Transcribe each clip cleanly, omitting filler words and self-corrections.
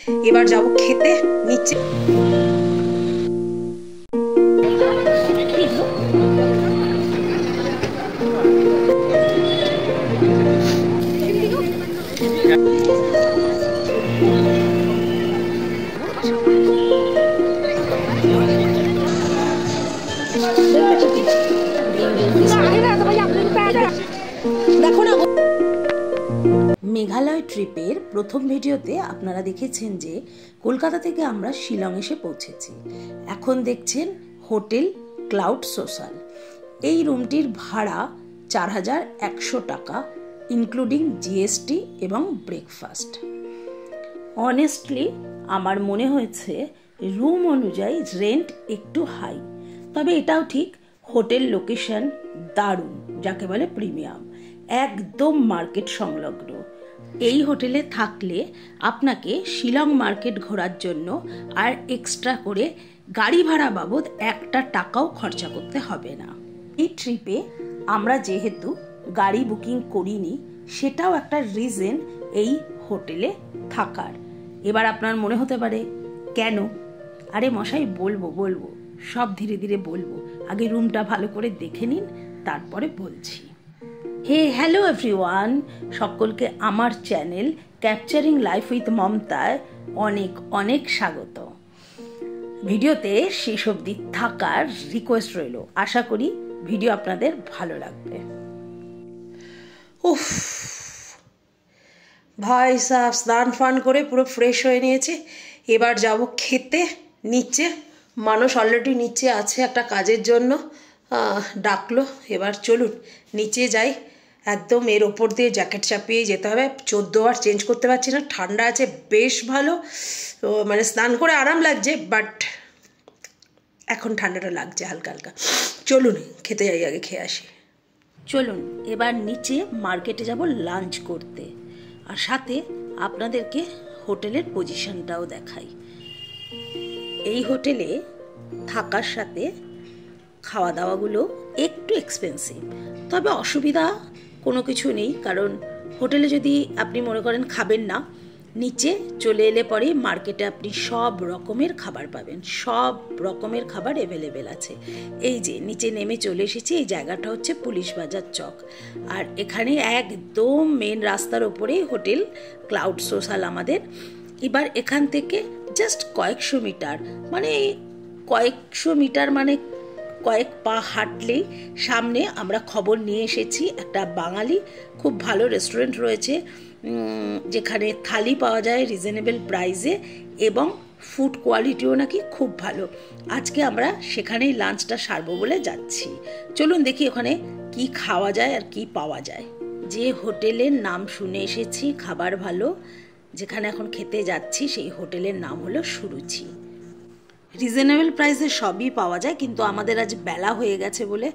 এবার যাবো খেতে নিচে। দেখো না, মেঘালয় ট্রিপের প্রথম ভিডিওতে আপনারা দেখেছেন যে কলকাতা থেকে আমরা শিলং এসে পৌঁছেছি। এখন দেখছেন হোটেল ক্লাউড সোশ্যাল। এই রুমটির ভাড়া 4100 টাকা, ইনক্লুডিং জিএসটি এবং ব্রেকফাস্ট। অনেস্টলি আমার মনে হয়েছে রুম অনুযায়ী রেন্ট একটু হাই, তবে এটাও ঠিক হোটেল লোকেশন দারুণ, যাকে বলে প্রিমিয়াম, একদম মার্কেট সংলগ্ন। এই হোটেলে থাকলে আপনাকে শিলং মার্কেট ঘোরার জন্য আর এক্সট্রা করে গাড়ি ভাড়া বাবদ একটা টাকাও খরচা করতে হবে না। এই ট্রিপে আমরা যেহেতু গাড়ি বুকিং করিনি, সেটাও একটা রিজন এই হোটেলে থাকার। এবার আপনার মনে হতে পারে কেন? আরে মশাই, বলবো সব ধীরে ধীরে বলবো, আগে রুমটা ভালো করে দেখে নিন, তারপরে বলছি। হ্যালো এভরিওয়ান, সকলকে আমার চ্যানেল ক্যাপচারিং লাইফ উইথ মমতায় অনেক অনেক স্বাগত। ভিডিওতে শেষ অবধি থাকার রিকোয়েস্ট রইল। আশা করি ভিডিও আপনাদের ভালো লাগবে। উফ ভাই সাহেব, স্নান ফান করে পুরো ফ্রেশ হয়ে নিয়েছে। এবার যাব খেতে নিচে। মানুষ অলরেডি নিচে আছে একটা কাজের জন্য, ডাকলো। এবার চলুন নিচে যাই। একদম এর ওপর দিয়ে জ্যাকেট চাপিয়ে যেতে হবে। 14 বার চেঞ্জ করতে পারছি না, ঠান্ডা আছে বেশ ভালো, মানে স্নান করে আরাম লাগছে, বাট এখন ঠান্ডাটা লাগছে হালকা হালকা। চলুন খেতে যাই, আগে খেয়ে আসি। চলুন এবার নিচে মার্কেটে যাব লাঞ্চ করতে, আর সাথে আপনাদেরকে হোটেলের পজিশনটাও দেখাই। এই হোটেলে থাকার সাথে খাওয়া দাওয়াগুলো একটু এক্সপেন্সিভ, তবে অসুবিধা কোনো কিছু নেই, কারণ হোটেলে যদি আপনি মনে করেন খাবেন না, নিচে চলে এলে পরে মার্কেটে আপনি সব রকমের খাবার পাবেন, সব রকমের খাবার অ্যাভেলেবেল আছে। এই যে নিচে নেমে চলে এসেছি, এই জায়গাটা হচ্ছে পুলিশ বাজার চক, আর এখানে একদম মেন রাস্তার ওপরেই হোটেল ক্লাউড সোশ্যাল আমাদের। এবার এখান থেকে জাস্ট কয়েকশো মিটার মানে কয়েক পা হাঁটলেই সামনে আমরা খবর নিয়ে এসেছি একটা বাঙালি খুব ভালো রেস্টুরেন্ট রয়েছে, যেখানে থালি পাওয়া যায় রিজনেবল প্রাইসে এবং ফুড কোয়ালিটিও নাকি খুব ভালো। আজকে আমরা সেখানেই লাঞ্চটা সারবো বলে যাচ্ছি। চলুন দেখি ওখানে কি খাওয়া যায় আর কি পাওয়া যায়। যে হোটেলের নাম শুনে এসেছি, খাবার ভালো, যেখানে এখন খেতে যাচ্ছি সেই হোটেলের নাম হলো সুরুচি। রিজনেবল প্রাইসে সবই পাওয়া যায়, কিন্তু আমাদের আজ বেলা হয়ে গেছে বলে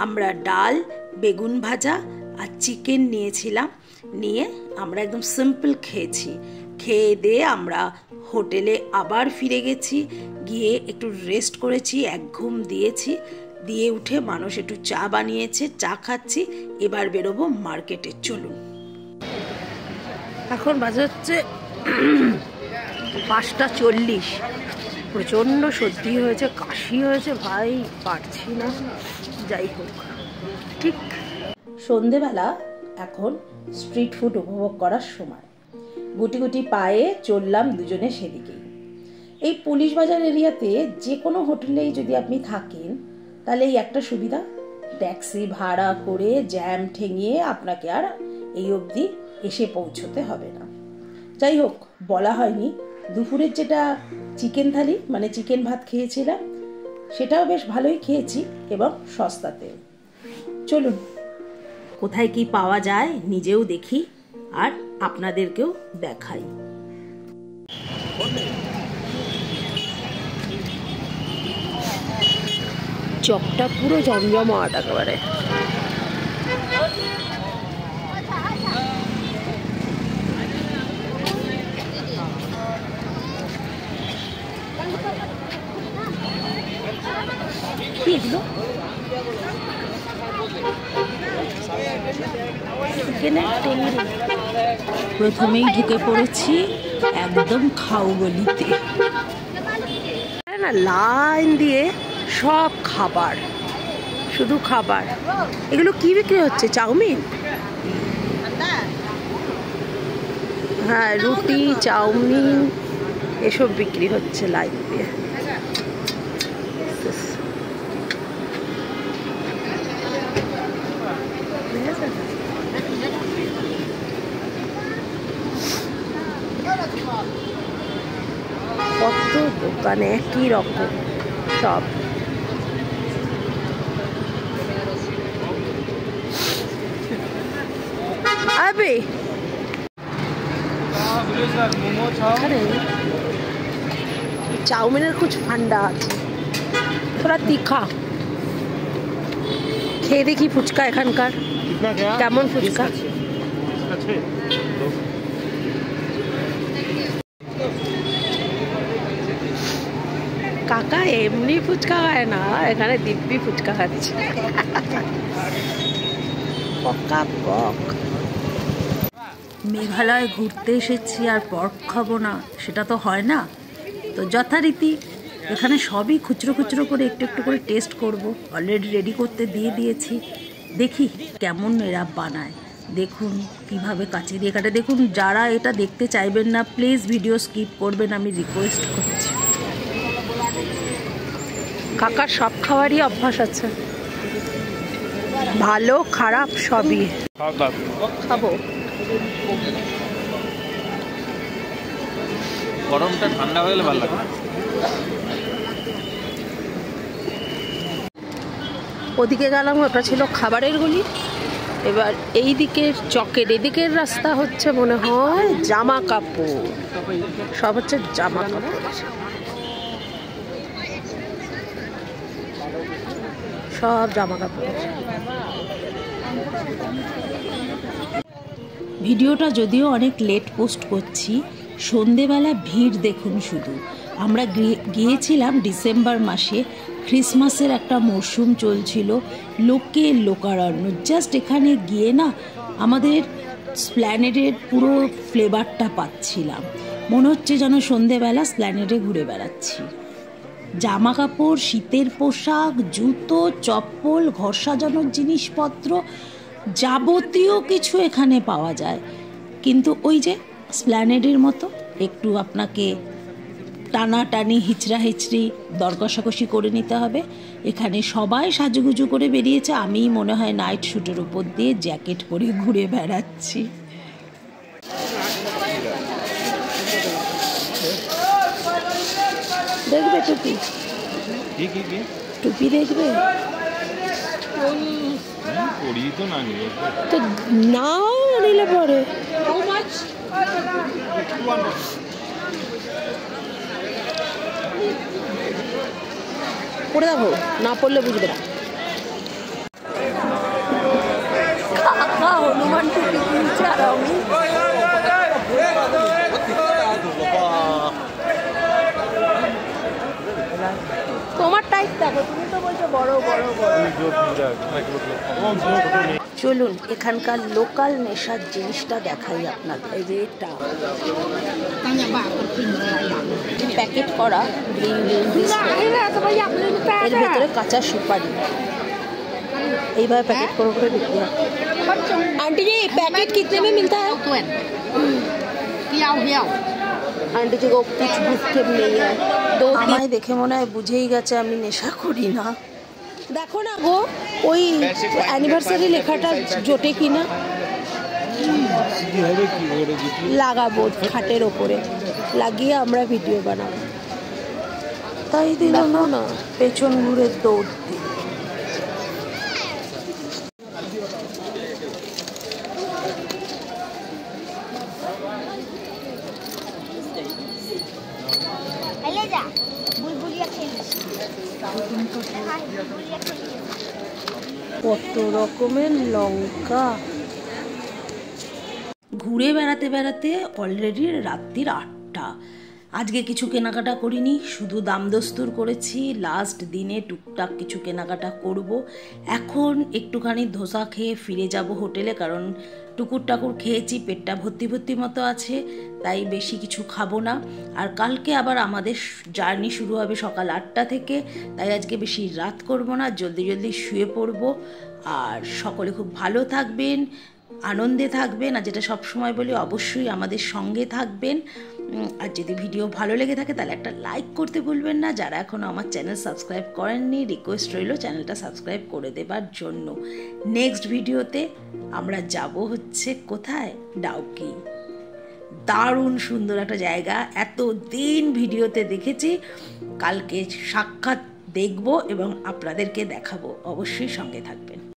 আমরা ডাল, বেগুন ভাজা আর চিকেন নিয়েছিলাম। নিয়ে আমরা একদম সিম্পল খেয়েছি। খেয়ে দিয়ে আমরা হোটেলে আবার ফিরে গেছি, গিয়ে একটু রেস্ট করেছি, এক ঘুম দিয়েছি। দিয়ে উঠে মানুষ একটু চা বানিয়েছে, চা খাচ্ছি। এবার বেরোবো মার্কেটে। চলুন। এখন বাজে হচ্ছে 5:40। প্রচণ্ড সর্দি হয়েছে, কাশি হয়েছে, ভাই পারছি না। যাই হোক, ঠিক সন্ধেবেলা এখন স্ট্রিট ফুড উপভোগ করার সময়। গুটি গুটি পায়ে চললাম দুজনে সেদিকেই। এই পুলিশ বাজার এরিয়াতে যে কোনো হোটেলেই যদি আপনি থাকেন, তাহলে এই একটা সুবিধা, ট্যাক্সি ভাড়া করে জ্যাম ঠেঙিয়ে আপনাকে আর এই অবধি এসে পৌঁছতে হবে না। যাই হোক, বলা হয়নি, দুপুরের যেটা চিকেন থালি মানে চিকেন ভাত খেয়েছিলাম, সেটাও বেশ ভালোই খেয়েছি এবং সস্তাতেও। চলুন কোথায় কি পাওয়া যায় নিজেও দেখি আর আপনাদেরকেও দেখাই। চকটা পুরো জমজমাট একেবারে। এগুলো প্রথমেই ঢুকে পড়েছি একদম খাও গলিতে না, লাইন দিয়ে সব খাবার, শুধু খাবার। এগুলো কি বিক্রি হচ্ছে? চাউমিন? হ্যাঁ, রুটি, চাউমিন এসব বিক্রি হচ্ছে লাইন দিয়ে। কত দোকানে একই রকম সব। আবে চাউমিনের कुछ ফান্ডা আছে, थोड़ा तीखा। খেয়ে দেখি ফুচকা এখানকার কেমন ফুচকা। কাকা এমনি ফুচকা খায় না, এখানে দিব্যি ফুচকা খাচ্ছে। পক্কা পক। মেঘালয় ঘুরতে এসেছি আর পর্ক খাবো না, সেটা তো হয় না। তো যথারীতি এখানে সবই খুচরো খুচরো করে একটু একটু করে টেস্ট করব। অলরেডি রেডি করতে দিয়ে দিয়েছি, দেখি কেমন এরা বানায়। দেখুন কিভাবে কাছে দিয়ে কাটে। দেখুন, যারা এটা দেখতে চাইবেন না প্লিজ ভিডিও স্কিপ করবেন, আমি রিকোয়েস্ট করছি। কাকার সব খাবারই অভ্যাস আছে, ভালো খারাপ সবই খাবো। গরমটা ঠান্ডা হয়ে গেলে ভালো লাগে। ওদিকে গেলাম, ওটা ছিল খাবারের গলি। এবার এই দিকের চকের এদিকের রাস্তা হচ্ছে মনে হয় জামা কাপড়, সব হচ্ছে জামা কাপড়। সব জামা কাপড়। ভিডিওটা যদিও অনেক লেট পোস্ট করছি, সন্ধেবেলা ভিড় দেখুন শুধু। আমরা গিয়েছিলাম ডিসেম্বর মাসে, ক্রিসমাসের একটা মরশুম চলছিল, লোকে লোকারণ্য। জাস্ট এখানে গিয়ে না আমাদের স্প্ল্যানেডের পুরো ফ্লেভারটা পাচ্ছিলাম, মনে হচ্ছে যেন সন্ধেবেলা স্প্ল্যানেডে ঘুরে বেড়াচ্ছি। জামা কাপড়, শীতের পোশাক, জুতো, চপ্পল, ঘর সাজানোর জিনিসপত্র, যাবতীয় কিছু এখানে পাওয়া যায়। কিন্তু ওই যে স্প্ল্যানেডের মতো একটু আপনাকে টানাটানি, হিচড়া হিচড়ি, দর কষাকষি করে নিতে হবে। এখানে সবাই সাজুগুজু করে বেরিয়েছে, আমিই মনে হয় নাইট শ্যুটের উপর দিয়ে জ্যাকেট পরে ঘুরে বেড়াচ্ছি। দেখবে টুপি? টুপি দেখবে তো নাও নিলে পরে। পড়ে দেখো, না পড়লে বুঝবে না। হনুমান টুপি কিনছে আর আমি তোমার টাইপ দেখো, তুমি তো বলছো বড় বড় বড়। চলুন এখানকার লোকাল নেশার জিনিসটা দেখাই আপনাদের। এই যে এটা প্যাকেট করা গ্রিন গ্রিন বিস্কুট, এর ভেতরে কাঁচা সুপারি, এইভাবে প্যাকেট করে করে বিক্রি হয়। आंटी जी पैकेट कितने में मिलता है? आंटी जी को कुछ भूखे नहीं है। दो আমায় দেখে মনে হয় বুঝেই গেছে আমি নেশা করি না। দেখো না গো, ওই অ্যানিভার্সারি লেখাটা জোটে কিনা, লাগাবো খাটের ওপরে, লাগিয়ে আমরা ভিডিও বানাবো। তাই দিলাম না, পেছন ঘুরে দৌড় দিই। কত রকমের লঙ্কা। ঘুরে বেড়াতে বেড়াতে অলরেডি রাত্রির 8টা। আজকে কিছু কেনাকাটা করিনি, শুধু দামদস্তুর করেছি। লাস্ট দিনে টুকটাক কিছু কেনাকাটা করব। এখন একটুখানি ধোসা খেয়ে ফিরে যাব হোটেলে, কারণ টুকুর টাকুর খেয়েছি, পেটটা ভর্তি ভর্তি মতো আছে, তাই বেশি কিছু খাবো না। আর কালকে আবার আমাদের জার্নি শুরু হবে সকাল 8টা থেকে, তাই আজকে বেশি রাত করব না, জলদি জলদি শুয়ে পড়বো। আর সকলে খুব ভালো থাকবেন, আনন্দে থাকবেন, আর যেটা সবসময় বলি অবশ্যই আমাদের সঙ্গে থাকবেন। আর যদি ভিডিও ভালো লেগে থাকে তাহলে একটা লাইক করতে ভুলবেন না। যারা এখনও আমার চ্যানেল সাবস্ক্রাইব করেননি, রিকোয়েস্ট রইল চ্যানেলটা সাবস্ক্রাইব করে দেবার জন্য। নেক্সট ভিডিওতে আমরা যাব হচ্ছে কোথায়, ডাউকি। দারুণ সুন্দর একটা জায়গা, এতদিন ভিডিওতে দেখেছি, কালকে সাক্ষাৎ দেখব এবং আপনাদেরকে দেখাবো। অবশ্যই সঙ্গে থাকবেন।